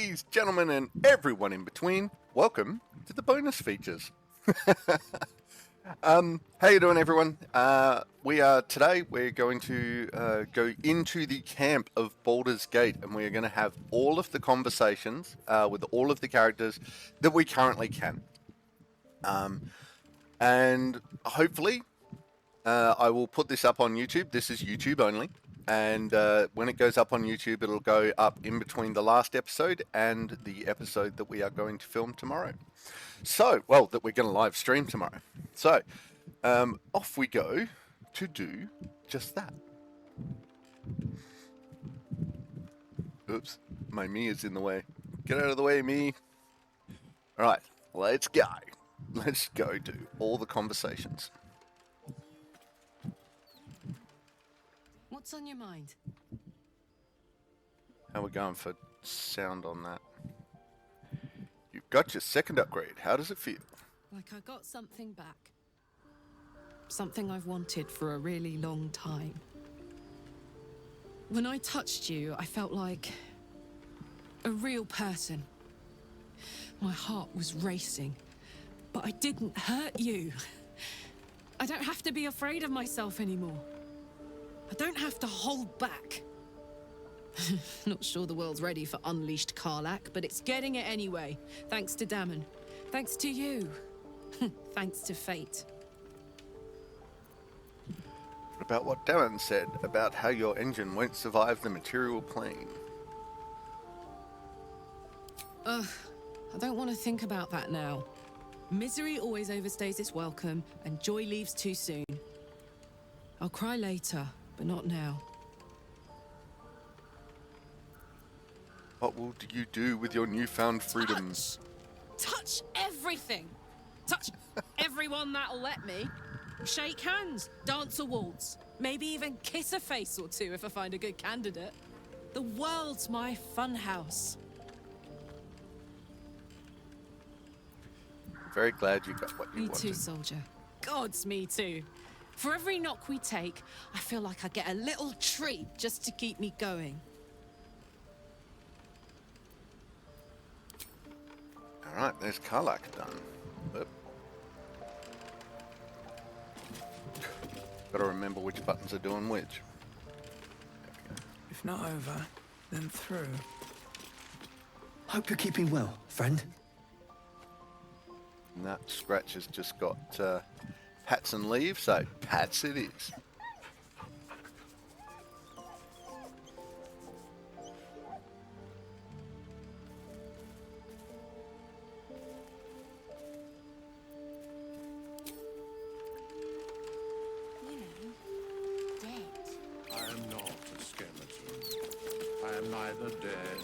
Ladies, gentlemen, and everyone in between, welcome to the bonus features. How you doing, everyone? We're going to go into the camp of Baldur's Gate, and we are going to have all of the conversations with all of the characters that we currently can. And hopefully, I will put this up on YouTube. This is YouTube only. And when it goes up on YouTube, it'll go up in between the last episode and the episode that we are going to film tomorrow. So, well, that we're going to live stream tomorrow. So, off we go to do just that. Oops, my me is in the way. Get out of the way, me. All right, let's go. Let's go do all the conversations. What's on your mind? How are we going for sound on that? You've got your second upgrade. How does it feel? Like I got something back. Something I've wanted for a really long time. When I touched you, I felt like a real person. My heart was racing, but I didn't hurt you. I don't have to be afraid of myself anymore. I don't have to hold back. Not sure the world's ready for unleashed Karlach, but it's getting it anyway. Thanks to Dammon. Thanks to you. Thanks to fate. What about what Darren said about how your engine won't survive the material plane? Ugh, I don't want to think about that now. Misery always overstays its welcome, and joy leaves too soon. I'll cry later, but not now. What will you do with your newfound freedoms? Touch everything! Touch everyone that'll let me. Shake hands, dance a waltz, maybe even kiss a face or two if I find a good candidate. The world's my funhouse. Very glad you got what you wanted. Me too, soldier. Gods, me too. For every knock we take, I feel like I get a little treat just to keep me going. Alright, there's Karlach done. Oop. Gotta remember which buttons are doing which. If not over, then through. Hope you're keeping well, friend. And that scratch has just got pats and leave, so pats it is. I am not a skeleton. I am neither dead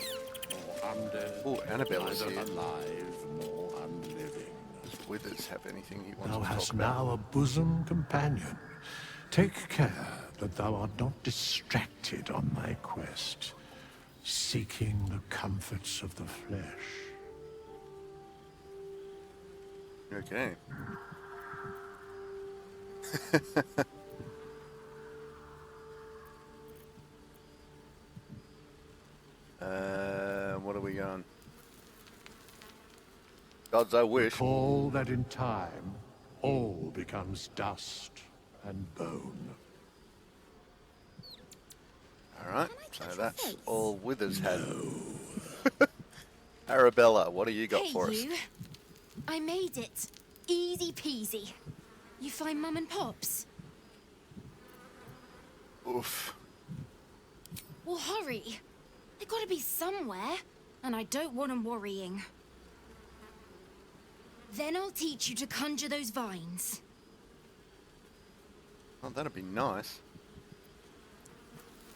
nor undead. Oh, Arabell is neither here. alive nor unliving. Does Withers have anything he wants Thou to hast talk about? now a bosom companion. Take care that thou art not distracted on thy quest, seeking the comforts of the flesh. Okay. What are we going? Gods I wish. Recall that in time, all becomes dust and bone. Alright, so that's all Withers had. Arabella, what do you got for us? Hey, you. I made it. Easy peasy. You find Mum and Pops? Oof. Well, hurry. They gotta be somewhere, and I don't want them worrying. Then I'll teach you to conjure those vines. Oh, that'd be nice.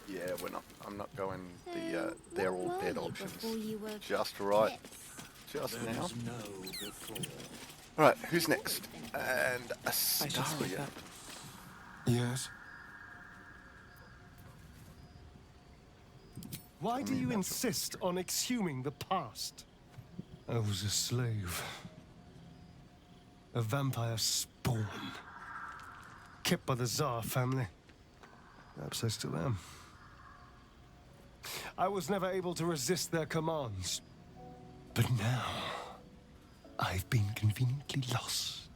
Yeah, I'm not going the they're all dead options. Just right. Just now. Alright, who's next? And Astarion. Yes. Why do you insist on exhuming the past? I was a slave. A vampire spawn. Kept by the Tsar family. Perhaps I still am. I was never able to resist their commands. But now, I've been conveniently lost.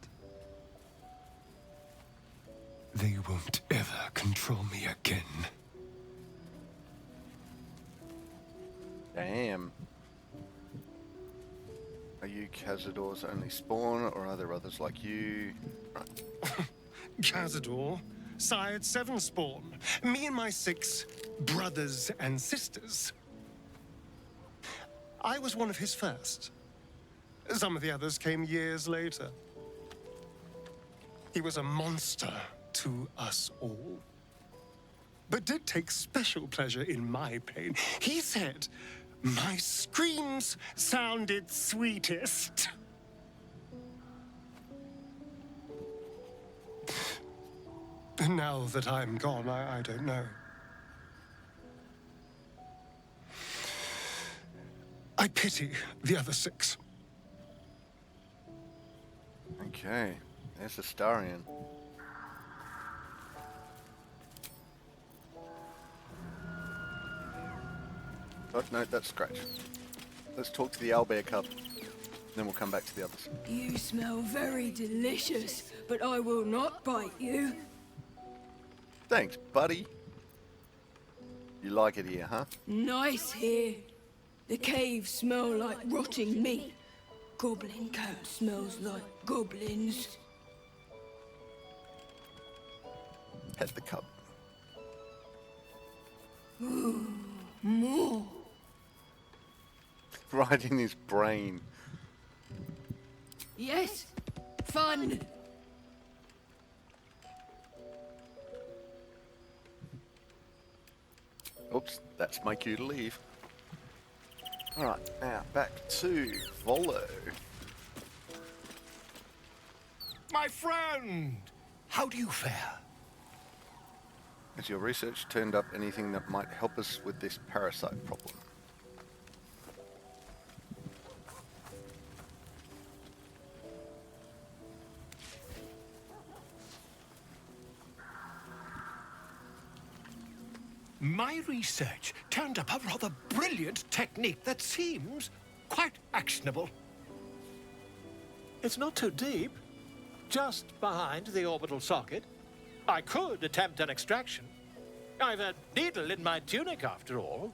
They won't ever control me again. Damn. Are you Cazador's only spawn, or are there others like you? Right. Cazador, sired 7 spawn. Me and my 6 brothers and sisters. I was one of his first. Some of the others came years later. He was a monster to us all, but did take special pleasure in my pain. He said my screams sounded sweetest. And now that I'm gone, I don't know. I pity the other 6. Okay, there's Astarion. Oh, no, that's Scratch. Let's talk to the Owlbear Cub. Then we'll come back to the others. You smell very delicious, but I will not bite you. Thanks, buddy. You like it here, huh? Nice here. The caves smell like rotting meat. Goblin camp smells like goblins. Pet the cub. Ooh, more. Right in his brain. Yes, fun. Oops, that's my cue to leave. Alright, now back to Volo. My friend! How do you fare? Has your research turned up anything that might help us with this parasite problem? My research turned up a rather brilliant technique that seems quite actionable. It's not too deep, just behind the orbital socket. I could attempt an extraction. I've a needle in my tunic, after all.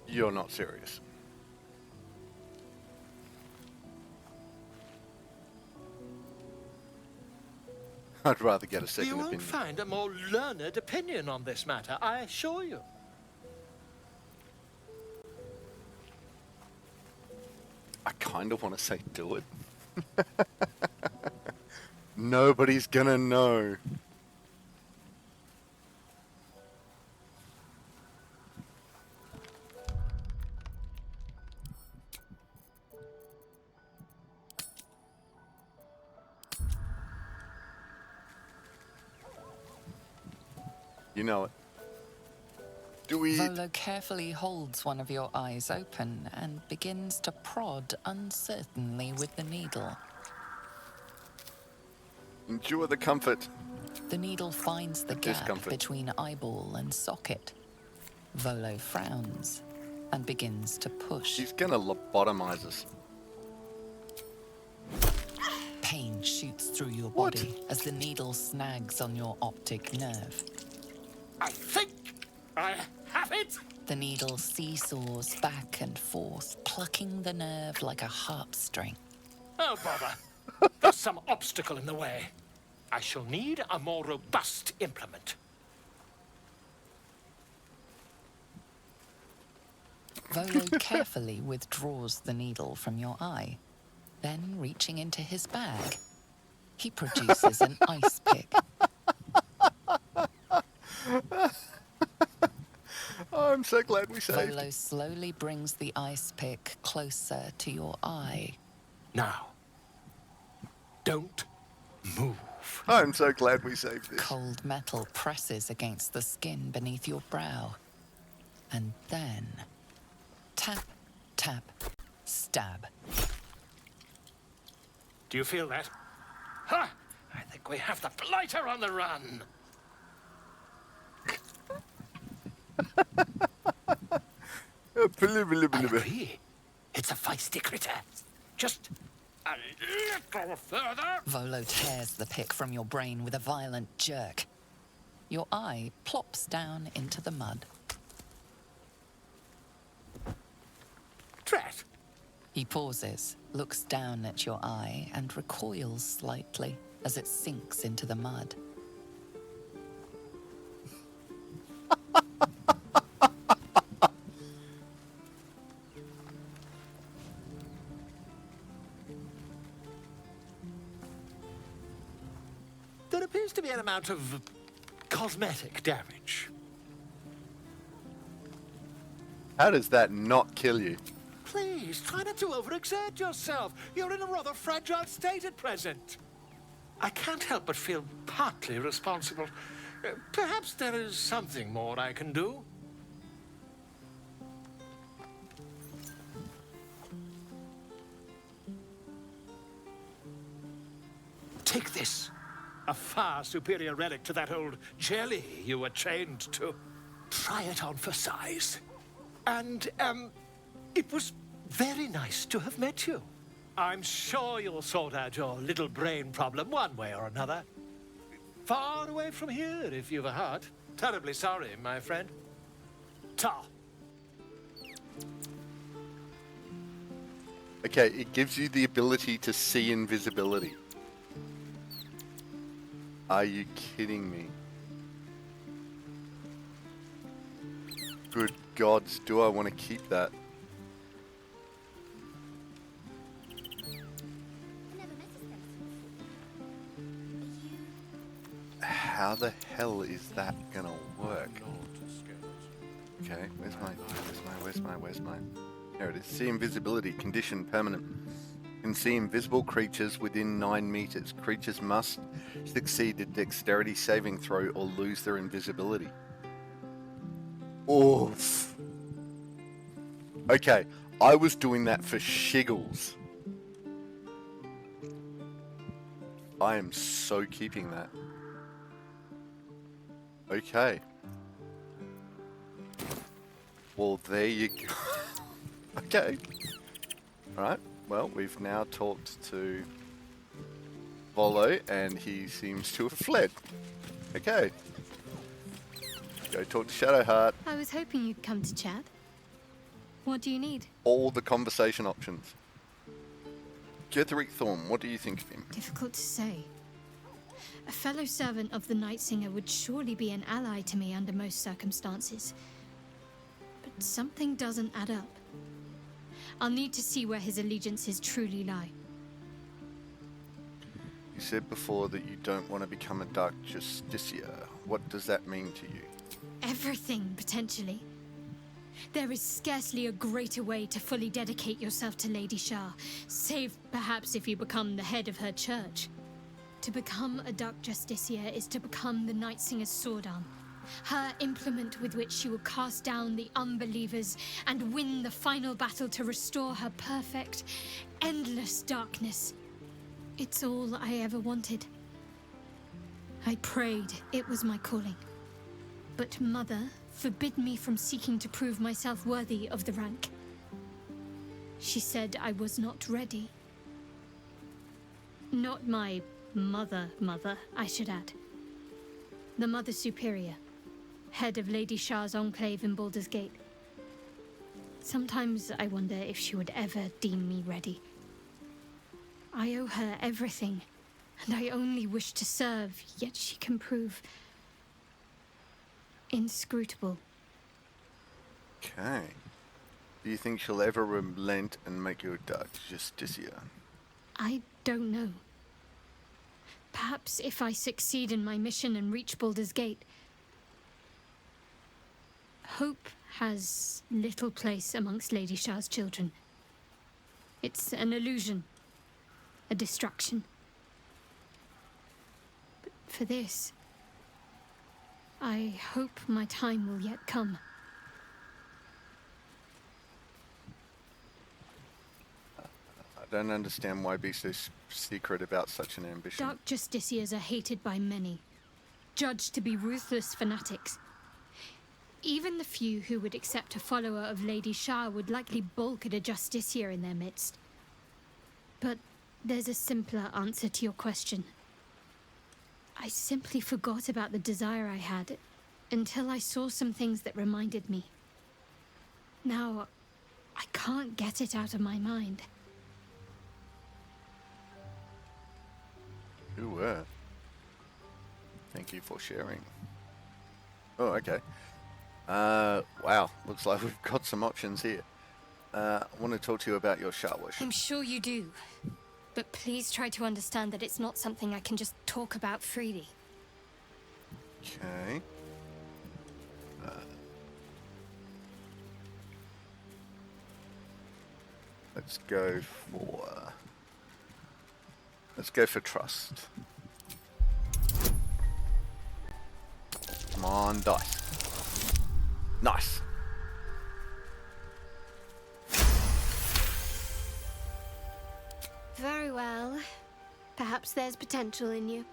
You're not serious. I'd rather get a second You won't opinion. find a more learned opinion on this matter, I assure you. I kind of want to say do it. Nobody's gonna know. You know it. Do we... Volo carefully holds one of your eyes open and begins to prod uncertainly with the needle. Endure the comfort. The needle finds the gap Discomfort. between eyeball and socket. Volo frowns and begins to push. She's gonna lobotomize us. Pain shoots through your What? body as the needle snags on your optic nerve. I think I have it! The needle seesaws back and forth, plucking the nerve like a harp string. Oh, bother. There's some obstacle in the way. I shall need a more robust implement. Volo carefully withdraws the needle from your eye. Then, reaching into his bag, he produces an ice pick. Oh, I'm so glad we saved. Volo slowly brings the ice pick closer to your eye. Now, don't move. I'm so glad we saved this. Cold metal presses against the skin beneath your brow. And then, tap, tap, stab. Do you feel that? Ha! I think we have the blighter on the run. I agree. It's a feisty critter. Just a little further. Volo tears the pick from your brain with a violent jerk. Your eye plops down into the mud. Drat. He pauses, looks down at your eye, and recoils slightly as it sinks into the mud. There appears to be an amount of cosmetic damage. How does that not kill you? Please, try not to overexert yourself. You're in a rather fragile state at present. I can't help but feel partly responsible. Perhaps there is something more I can do. Take this. A far superior relic to that old jelly you were chained to. Try it on for size. And, it was very nice to have met you. I'm sure you'll sort out your little brain problem one way or another. Far away from here, if you've a heart. Terribly sorry, my friend. Ta. Okay, it gives you the ability to see invisibility. Are you kidding me? Good gods, do I want to keep that? How the hell is that gonna work? Okay, where's my? There it is. See invisibility, condition permanent. Can see invisible creatures within 9 meters. Creatures must succeed a dexterity saving throw or lose their invisibility. Oof. Okay, I was doing that for shiggles. I am so keeping that. Okay. Well, there you go. Okay. Alright, well, we've now talked to Volo, and he seems to have fled. Okay. Go talk to Shadowheart. I was hoping you'd come to chat. What do you need? All the conversation options. Getherick Thorn, what do you think of him? Difficult to say. A fellow servant of the Night Singer would surely be an ally to me under most circumstances. But something doesn't add up. I'll need to see where his allegiances truly lie. You said before that you don't want to become a Dark Justiciar. What does that mean to you? Everything, potentially. There is scarcely a greater way to fully dedicate yourself to Lady Shah, save perhaps if you become the head of her church. To become a Dark Justiciar is to become the Night Singer's sword arm, her implement with which she will cast down the unbelievers and win the final battle to restore her perfect, endless darkness. It's all I ever wanted. I prayed it was my calling. But Mother forbid me from seeking to prove myself worthy of the rank. She said I was not ready. Not my mother, I should add. The Mother Superior, head of Lady Shah's enclave in Baldur's Gate. Sometimes I wonder if she would ever deem me ready. I owe her everything, and I only wish to serve, yet she can prove inscrutable. Okay. Do you think she'll ever relent and make you a Dark Justiciar? I don't know. Perhaps if I succeed in my mission and reach Baldur's Gate. Hope has little place amongst Lady Shah's children. It's an illusion, a distraction. But for this, I hope my time will yet come. I don't understand why be so secret about such an ambition. Dark Justiciars are hated by many, judged to be ruthless fanatics. Even the few who would accept a follower of Lady Shah would likely balk at a justiciar in their midst. But there's a simpler answer to your question. I simply forgot about the desire I had until I saw some things that reminded me. Now, I can't get it out of my mind. Ooh, thank you for sharing. Oh, okay. Wow, looks like we've got some options here. I want to talk to you about your Shah worship. I'm sure you do. But please try to understand that it's not something I can just talk about freely. Okay. Let's go for trust. Come on, dice. Nice. Very well. Perhaps there's potential in you.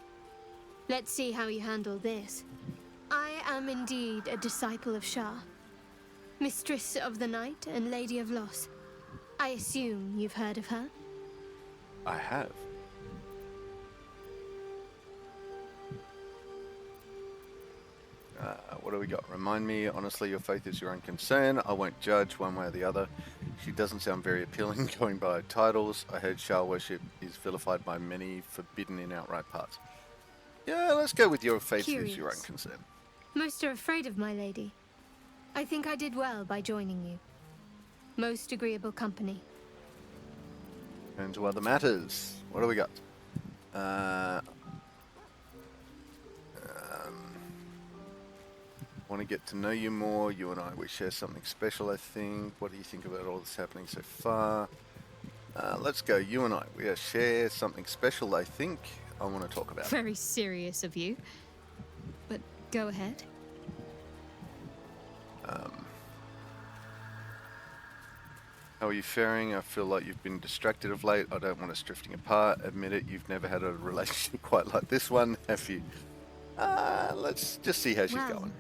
Let's see how you handle this. I am indeed a disciple of Shah, Mistress of the Night and Lady of Loss. I assume you've heard of her? I have. What do we got? Remind me, honestly, your faith is your own concern. I won't judge one way or the other. She doesn't sound very appealing going by her titles. I heard Shah worship is vilified by many, forbidden in outright parts. Yeah, let's go with your faith is your own concern. Most are afraid of my lady. I think I did well by joining you. Most agreeable company. And to other matters. What do we got? Want to get to know you more. You and we share something special, I think. What do you think about all that's happening so far? Let's go. You and we share something special, I think. I want to talk about. Very serious of you. But go ahead. How are you faring? I feel like you've been distracted of late. I don't want us drifting apart. Admit it, you've never had a relationship quite like this one, have you? Let's just see how she's going.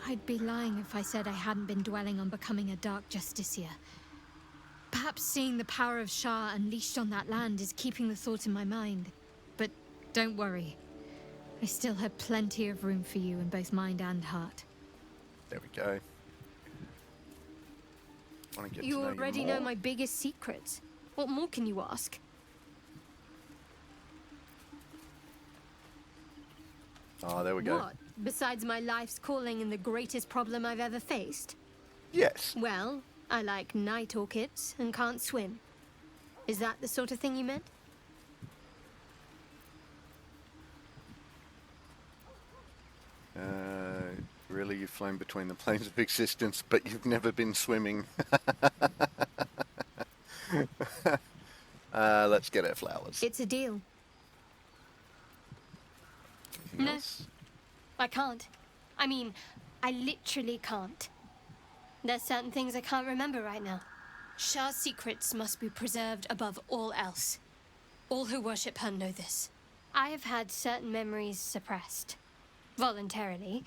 I'd be lying if I said I hadn't been dwelling on becoming a dark justiciar. Perhaps seeing the power of Shah unleashed on that land is keeping the thought in my mind. But don't worry. I still have plenty of room for you in both mind and heart. There we go. You already know my biggest secrets. What more can you ask? Oh, there we go. What? Besides my life's calling and the greatest problem I've ever faced? Yes. Well, I like night orchids and can't swim. Is that the sort of thing you meant? Really, you've flown between the planes of existence, but you've never been swimming. Let's get our flowers. It's a deal. Anything else? I can't. I mean, I literally can't. There's certain things I can't remember right now. Shah's secrets must be preserved above all else. All who worship her know this. I have had certain memories suppressed. Voluntarily.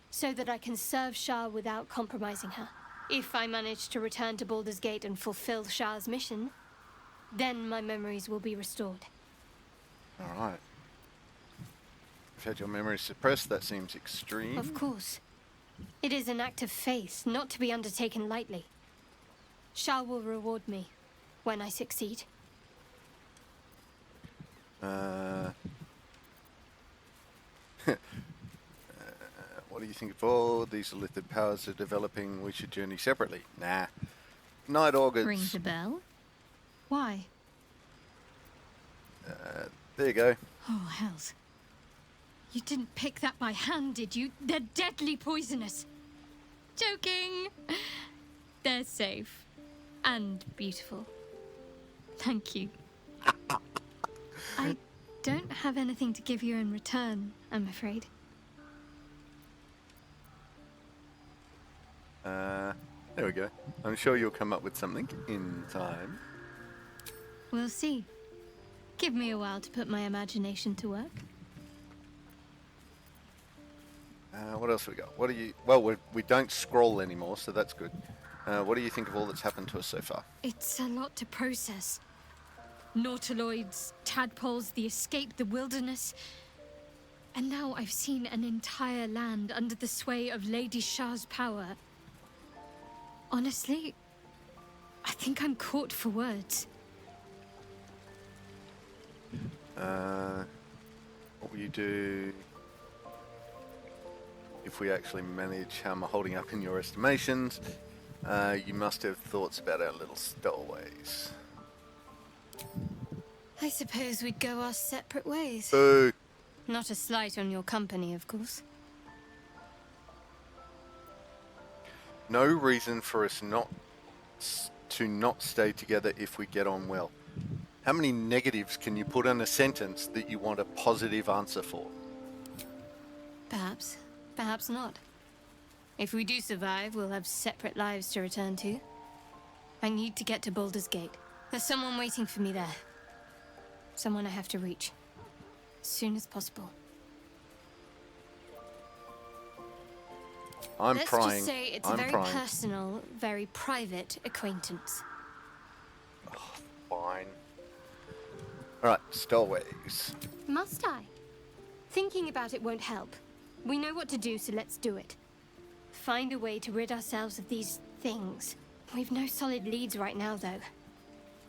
So that I can serve Shah without compromising her. If I manage to return to Baldur's Gate and fulfill Shah's mission, then my memories will be restored. Alright. You've had your memories suppressed, that seems extreme. Of course. It is an act of faith, not to be undertaken lightly. Shah will reward me when I succeed. What do you think of all these lithid powers are developing? We should journey separately. Nah. Night orchids. Rings a bell? Why? There you go. Oh, hells. You didn't pick that by hand, did you? They're deadly poisonous. Joking. They're safe. And beautiful. Thank you. I don't have anything to give you in return, I'm afraid. There we go. I'm sure you'll come up with something in time. We'll see. Give me a while to put my imagination to work. What else have we got? What do you... Well, we don't scroll anymore, so that's good. What do you think of all that's happened to us so far? It's a lot to process. Nautiloids, tadpoles, the escape, the wilderness. And now I've seen an entire land under the sway of Lady Shah's power. Honestly, I think I'm caught for words. What will you do if we actually manage how am I holding up in your estimations? You must have thoughts about our little stowaways. I suppose we'd go our separate ways. Boo! Not a slight on your company, of course. No reason for us to not stay together if we get on well. How many negatives can you put in a sentence that you want a positive answer for? Perhaps. Perhaps not. If we do survive, we'll have separate lives to return to. I need to get to Baldur's Gate. There's someone waiting for me there. Someone I have to reach. As soon as possible. I'm Let's prying. just say it's a very personal, very private acquaintance. Oh, fine. Alright, stowaways. Must I? Thinking about it won't help. We know what to do, so let's do it. Find a way to rid ourselves of these things. We've no solid leads right now, though.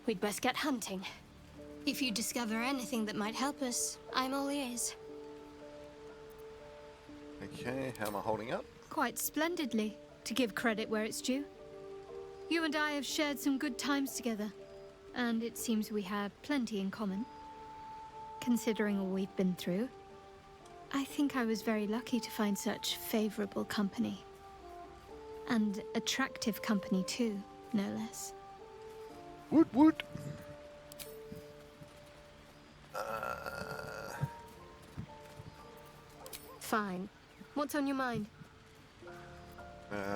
We'd best get hunting. If you discover anything that might help us, I'm all ears. Okay, how am I holding up? Quite splendidly, to give credit where it's due. You and I have shared some good times together, and it seems we have plenty in common. Considering all we've been through, I think I was very lucky to find such favorable company. And attractive company too, no less. Woot. Fine. What's on your mind?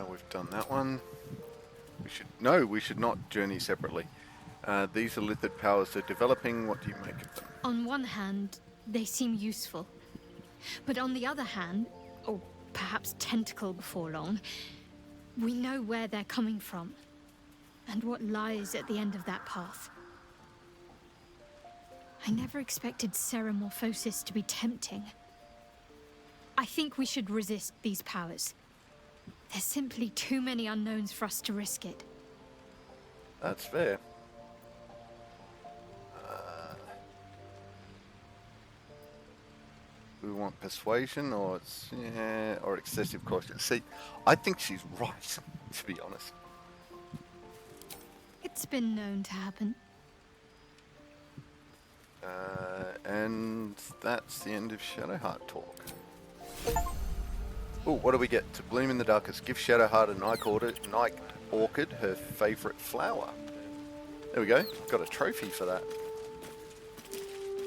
We've done that one. We should not journey separately. These are lithid powers they're developing. What do you make of them? On one hand, they seem useful. But on the other hand, or perhaps tentacle before long, we know where they're coming from. And what lies at the end of that path. I never expected ceramorphosis to be tempting. I think we should resist these powers. There's simply too many unknowns for us to risk it. That's fair. We want persuasion or or excessive caution. See, I think she's right, to be honest. It's been known to happen. And that's the end of Shadowheart talk. Oh, what do we get? To bloom in the darkest. Give Shadowheart a night orchid, her favourite flower. There we go. Got a trophy for that.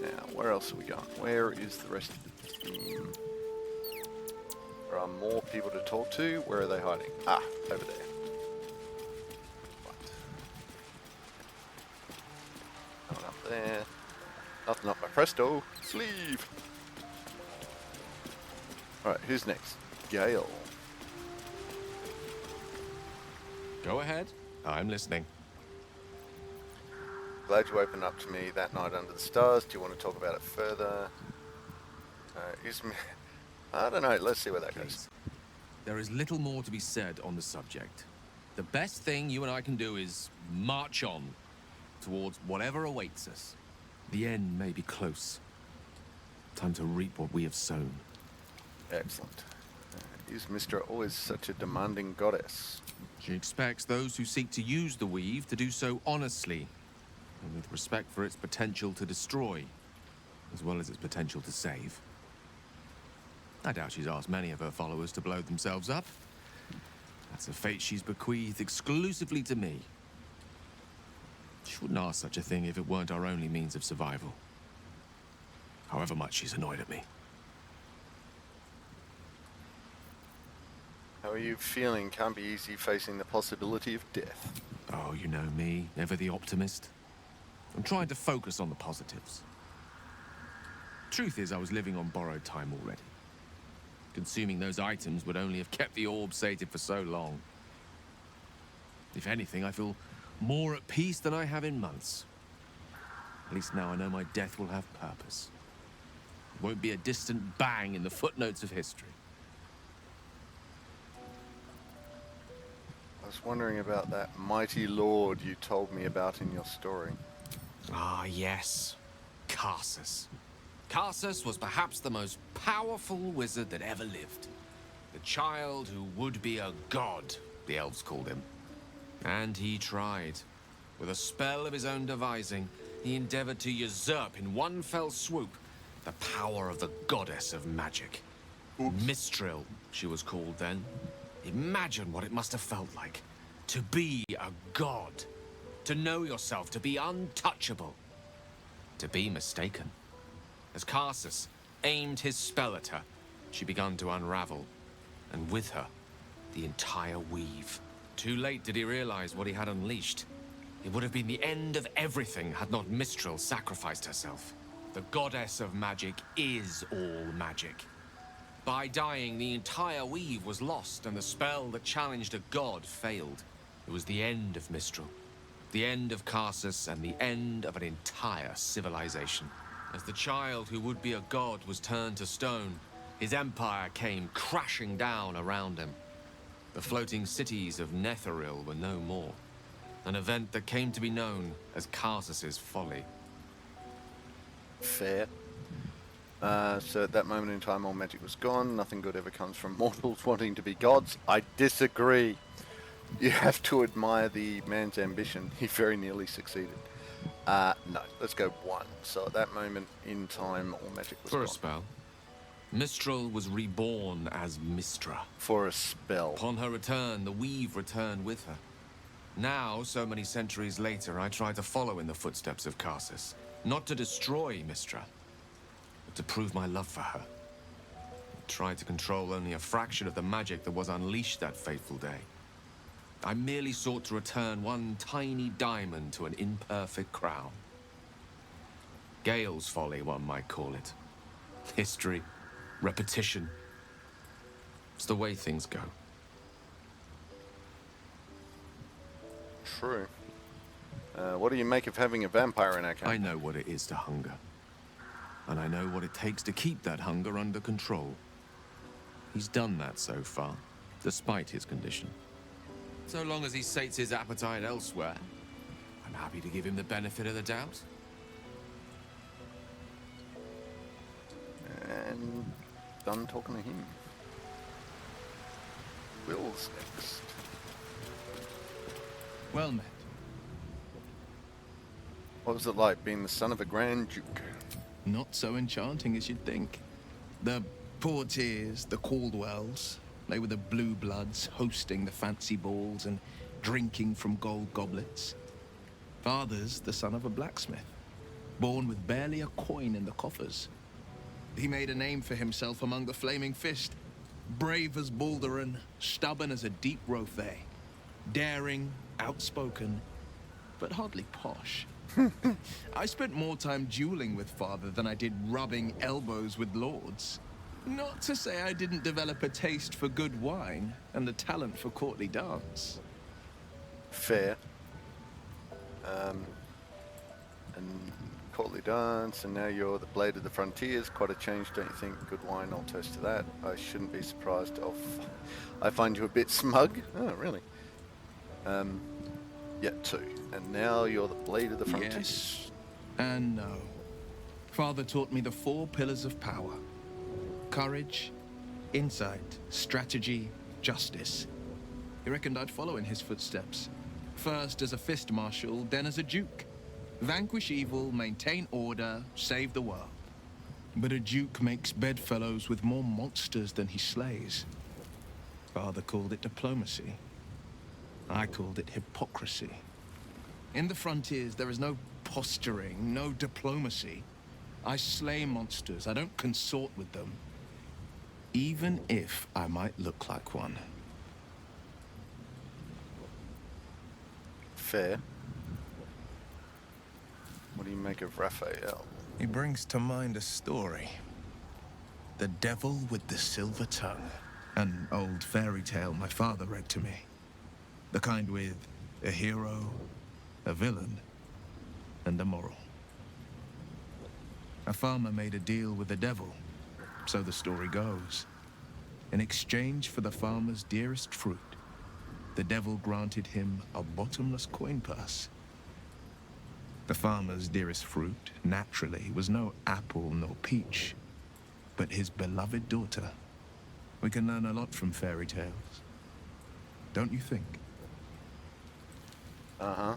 Now, where else are we going? Where is the rest of the team? There are more people to talk to. Where are they hiding? Ah, over there. Right. Coming up there. Nothing up my presto. Sleeve. Alright, who's next? Gale. Go ahead. I'm listening. Glad you opened up to me that night under the stars. Do you want to talk about it further? I don't know. Let's see where that goes. There is little more to be said on the subject. The best thing you and I can do is march on towards whatever awaits us. The end may be close. Time to reap what we have sown. Excellent. Is Mystra always such a demanding goddess? She expects those who seek to use the weave to do so honestly, and with respect for its potential to destroy, as well as its potential to save. I doubt she's asked many of her followers to blow themselves up. That's a fate she's bequeathed exclusively to me. She wouldn't ask such a thing if it weren't our only means of survival. However much she's annoyed at me. How are you feeling? Can't be easy facing the possibility of death. Oh, you know me, never the optimist. I'm trying to focus on the positives. Truth is, I was living on borrowed time already. Consuming those items would only have kept the orb sated for so long. If anything, I feel more at peace than I have in months. At least now I know my death will have purpose. It won't be a distant bang in the footnotes of history. I was wondering about that mighty lord you told me about in your story. Ah, yes. Karsus. Karsus was perhaps the most powerful wizard that ever lived. The child who would be a god, the elves called him. And he tried. With a spell of his own devising, he endeavored to usurp in one fell swoop the power of the goddess of magic. Mistral, she was called then. Imagine what it must have felt like. To be a god. To know yourself, to be untouchable. To be mistaken. As Karsus aimed his spell at her, she began to unravel. And with her, the entire weave. Too late did he realize what he had unleashed. It would have been the end of everything had not Mistral sacrificed herself. The goddess of magic is all magic. By dying, the entire weave was lost, and the spell that challenged a god failed. It was the end of Mistral, the end of Karsus, and the end of an entire civilization. As the child who would be a god was turned to stone, his empire came crashing down around him. The floating cities of Netheril were no more. An event that came to be known as Karsus's folly. Fair. So at that moment in time, all magic was gone. Nothing good ever comes from mortals wanting to be gods. I disagree. You have to admire the man's ambition. He very nearly succeeded. No, let's go 1. So at that moment in time, all magic was gone. For a spell, Mistral was reborn as Mistra. For a spell. Upon her return, the weave returned with her. Now, so many centuries later, I try to follow in the footsteps of Karsus. Not to destroy Mistra, but to prove my love for her. I tried to control only a fraction of the magic that was unleashed that fateful day. I merely sought to return one tiny diamond to an imperfect crown. Gale's folly, one might call it. History, repetition. It's the way things go. True. What do you make of having a vampire in our camp? I know what it is to hunger. And I know what it takes to keep that hunger under control. He's done that so far, despite his condition. So long as he sates his appetite elsewhere, I'm happy to give him the benefit of the doubt. And done talking to him. Wyll's next. Well met. What was it like being the son of a Grand Duke? Not so enchanting as you'd think. The Portiers, the Caldwells, they were the blue bloods hosting the fancy balls and drinking from gold goblets. Father's the son of a blacksmith, born with barely a coin in the coffers. He made a name for himself among the Flaming Fist, brave as Baldur and stubborn as a deep Rothay, daring, outspoken, but hardly posh. I spent more time dueling with father than I did rubbing elbows with lords. Not to say I didn't develop a taste for good wine and the talent for courtly dance. Fair. And courtly dance, and now you're the Blade of the Frontiers. Quite a change, don't you think? Good wine, I'll toast to that. I shouldn't be surprised. I find you a bit smug. Oh, really? Yeah, 2. And now you're the Blade of the Frontiers. Yes and no. Father taught me the 4 pillars of power. Courage, insight, strategy, justice. He reckoned I'd follow in his footsteps. First as a fist marshal, then as a duke. Vanquish evil, maintain order, save the world. But a duke makes bedfellows with more monsters than he slays. Father called it diplomacy. I called it hypocrisy. In the frontiers, there is no posturing, no diplomacy. I slay monsters, I don't consort with them. Even if I might look like one. Fair. What do you make of Raphael? He brings to mind a story. The Devil with the Silver Tongue. An old fairy tale my father read to me. The kind with a hero, a villain, and a moral. A farmer made a deal with the devil, so the story goes. In exchange for the farmer's dearest fruit, the devil granted him a bottomless coin purse. The farmer's dearest fruit, naturally, was no apple nor peach, but his beloved daughter. We can learn a lot from fairy tales, don't you think? Uh-huh.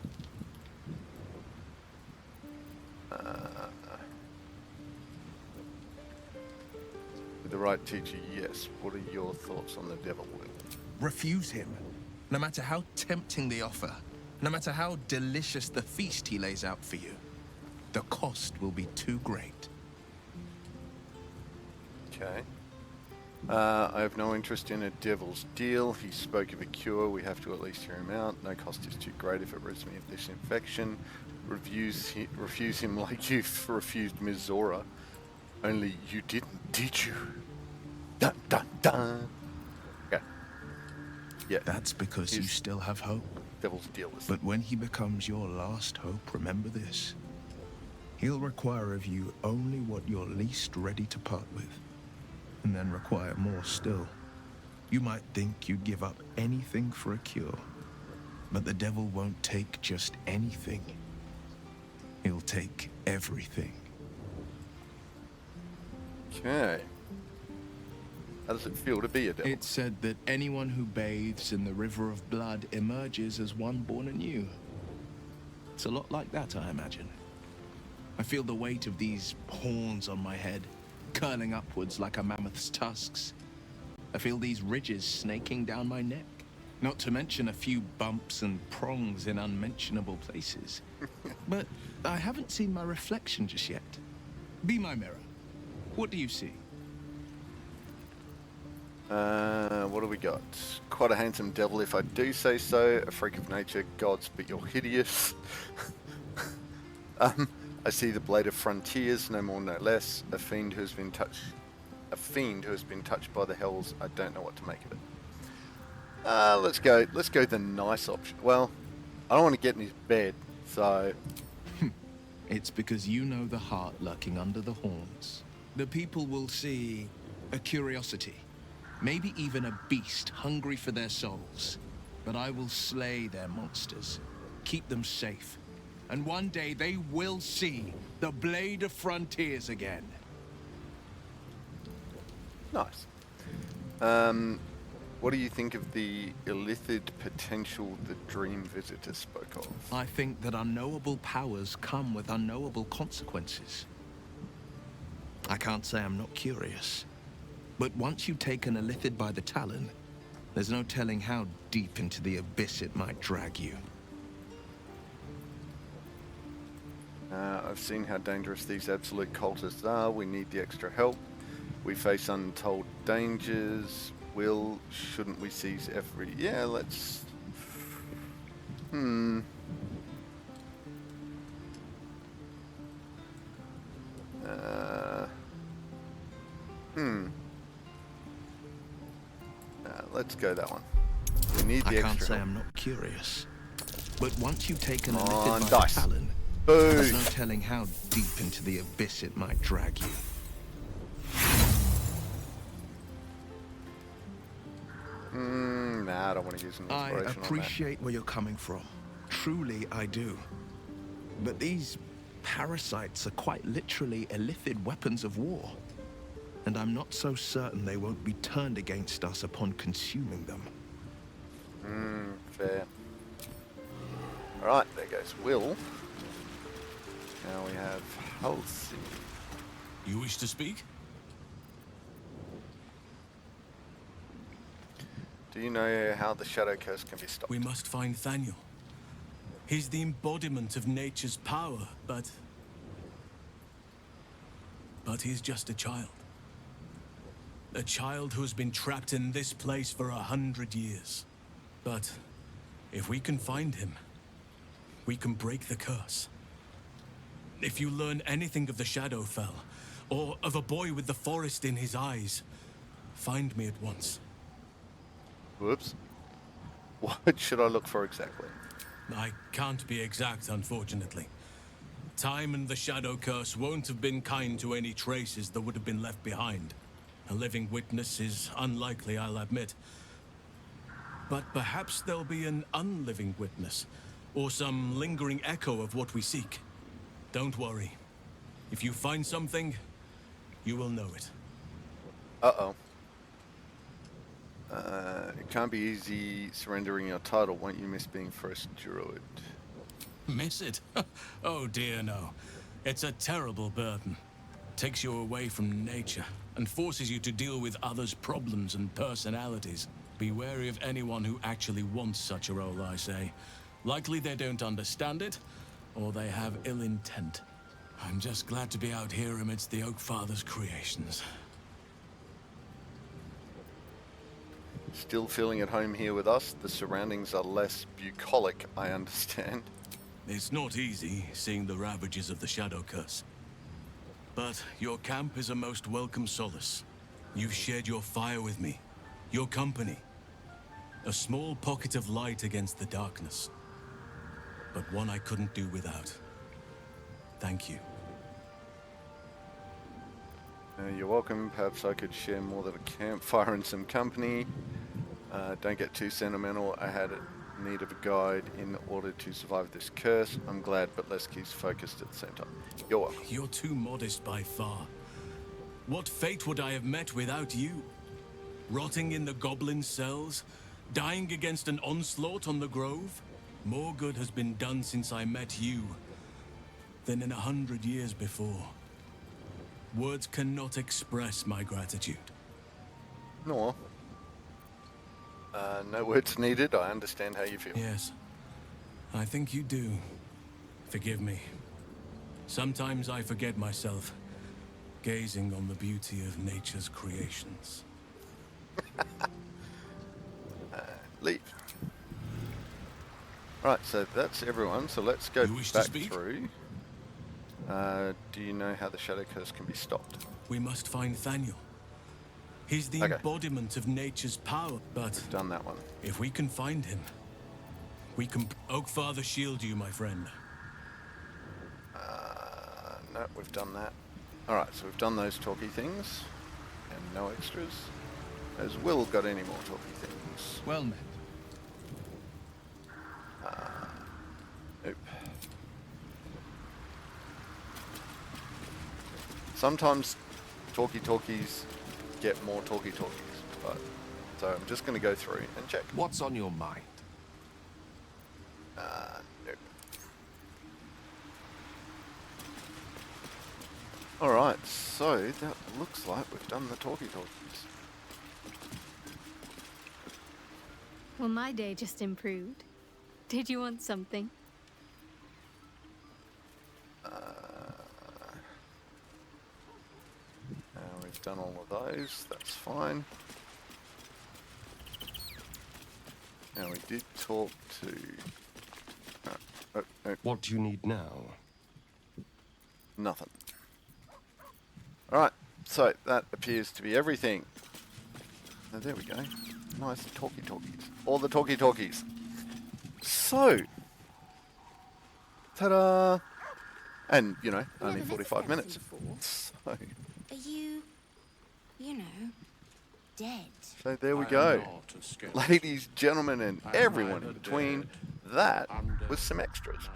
With the right teacher, yes. What are your thoughts on the devil, Wyll? Refuse him, no matter how tempting the offer, no matter how delicious the feast he lays out for you. The cost will be too great. Okay. I have no interest in a devil's deal. He spoke of a cure. We have to at least hear him out. No cost is too great if it rids me of this infection. Refuse him like you refused Ms. Zora. Only you didn't, did you? Dun dun dun. Okay. Yeah. That's because you still have hope. Devil's deal is. But when he becomes your last hope, remember this. He'll require of you only what you're least ready to part with, and then require more still. You might think you'd give up anything for a cure, but the devil won't take just anything. He'll take everything. Okay. How does it feel to be a devil? It's said that anyone who bathes in the river of blood emerges as one born anew. It's a lot like that, I imagine. I feel the weight of these horns on my head, curling upwards like a mammoth's tusks. I feel these ridges snaking down my neck, not to mention a few bumps and prongs in unmentionable places. But I haven't seen my reflection just yet. Be my mirror. What do you see? What do we got? Quite a handsome devil, if I do say so. A freak of nature, gods, but you're hideous. I see the blade of frontiers, no more, no less. A fiend who has been touched by the hells. I don't know what to make of it. Let's go the nice option. Well, I don't want to get in his bed, so. It's because you know the heart lurking under the horns. The people will see a curiosity, maybe even a beast hungry for their souls. But I will slay their monsters, keep them safe. And one day they will see the Blade of Frontiers again. Nice. What do you think of the illithid potential the Dream Visitor spoke of? I think that unknowable powers come with unknowable consequences. I can't say I'm not curious. But once you take an illithid by the talon, there's no telling how deep into the abyss it might drag you. I've seen how dangerous these absolute cultists are. We need the extra help. We face untold dangers. Wyll, shouldn't we seize every... Yeah, let's... Let's go that one. We need the extra help. I can't say I'm not curious. But once you've taken a illithid by the talon, Boosh. there's no telling how deep into the abyss it might drag you. Nah, I don't want to use an inspiration I appreciate where you're coming from. Truly, I do. But these parasites are quite literally illithid weapons of war. And I'm not so certain they won't be turned against us upon consuming them. Fair. Alright, there goes Wyll. Now we have Halsin. You wish to speak? Do you know how the Shadow Curse can be stopped? We must find Thaniel. He's the embodiment of nature's power, but he's just a child. A child who has been trapped in this place for 100 years. But if we can find him, we can break the curse. If you learn anything of the Shadowfell, or of a boy with the forest in his eyes, find me at once. Whoops. What should I look for exactly? I can't be exact, unfortunately. Time and the Shadow Curse won't have been kind to any traces that would have been left behind. A living witness is unlikely, I'll admit. But perhaps there'll be an unliving witness, or some lingering echo of what we seek. Don't worry. If you find something, you will know it. Uh-oh. It can't be easy surrendering your title. Won't you miss being first druid? Miss it? Oh dear, no. It's a terrible burden. Takes you away from nature and forces you to deal with others' problems and personalities. Be wary of anyone who actually wants such a role, I say. Likely they don't understand it, or they have ill intent. I'm just glad to be out here amidst the Oak Father's creations. Still feeling at home here with us? The surroundings are less bucolic, I understand. It's not easy, seeing the ravages of the Shadow Curse. But your camp is a most welcome solace. You've shared your fire with me, your company. A small pocket of light against the darkness. But one I couldn't do without. Thank you. You're welcome. Perhaps I could share more than a campfire and some company. Don't get too sentimental. I had need of a guide in order to survive this curse. I'm glad, but let's keep focused at the same time. You're welcome. You're too modest by far. What fate would I have met without you? Rotting in the goblin cells? Dying against an onslaught on the grove? More good has been done since I met you than in 100 years before. Words cannot express my gratitude. No. No words needed. I understand how you feel. Yes, I think you do. Forgive me. Sometimes I forget myself, gazing on the beauty of nature's creations. Leave. Right, so that's everyone. So let's go back through. Do you know how the Shadow Curse can be stopped? We must find Thaniel. He's the embodiment of nature's power, but... We've done that one. If we can find him, we can... Oakfather shield you, my friend. No, we've done that. Alright, so we've done those talky things. And no extras. Has Wyll got any more talky things? Well met. Nope. Sometimes talkies get more talkies, but so I'm just going to go through and check. What's on your mind? Nope. Alright, so that looks like we've done the talkies. Well, my day just improved. Did you want something? We've done all of those, that's fine. Now we did talk to... What do you need now? Nothing. Alright, so that appears to be everything. Oh, there we go. Nice talkies. All the talkies. So, ta-da! And, you know, only 45 minutes. So... Are you know, dead? So there we go. Ladies, gentlemen, and everyone in between, that was some extras.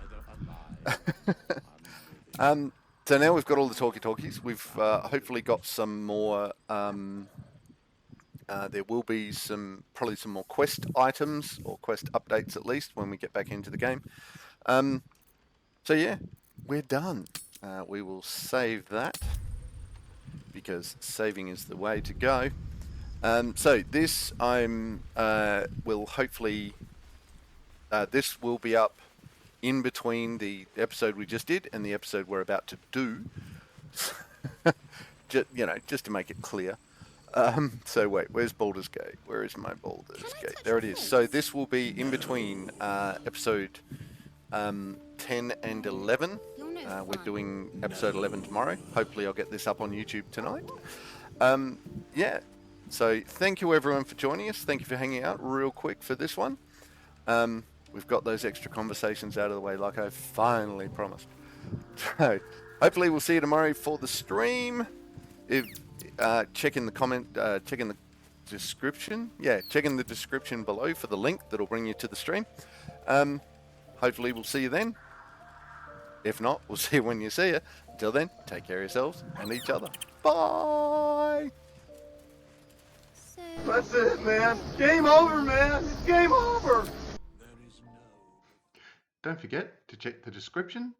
So now we've got all the talkies. We've hopefully got some more... there will be probably some more quest items, or quest updates at least, when we get back into the game. So yeah, we're done. We will save that, because saving is the way to go. So this will hopefully this will be up in between the episode we just did and the episode we're about to do. just to make it clear. So wait, where's Baldur's Gate? Where is my Baldur's Gate? There it is. So this will be in between episode 10 and 11. We're doing episode 11 tomorrow. Hopefully I'll get this up on YouTube tonight. Yeah, so thank you everyone for joining us. Thank you for hanging out real quick for this one. We've got those extra conversations out of the way like I finally promised. So hopefully we'll see you tomorrow for the stream. If check in the check in the description. Yeah, check in the description below for the link that'll bring you to the stream. Hopefully we'll see you then. If not, we'll see you when you see you. Until then, take care of yourselves and each other. Bye! That's it, man. Game over, man. It's game over. Don't forget to check the description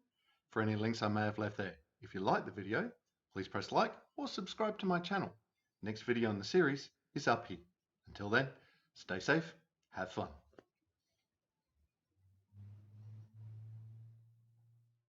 for any links I may have left there. If you like the video, please press like or subscribe to my channel. Next video in the series is up here. Until then, stay safe, have fun.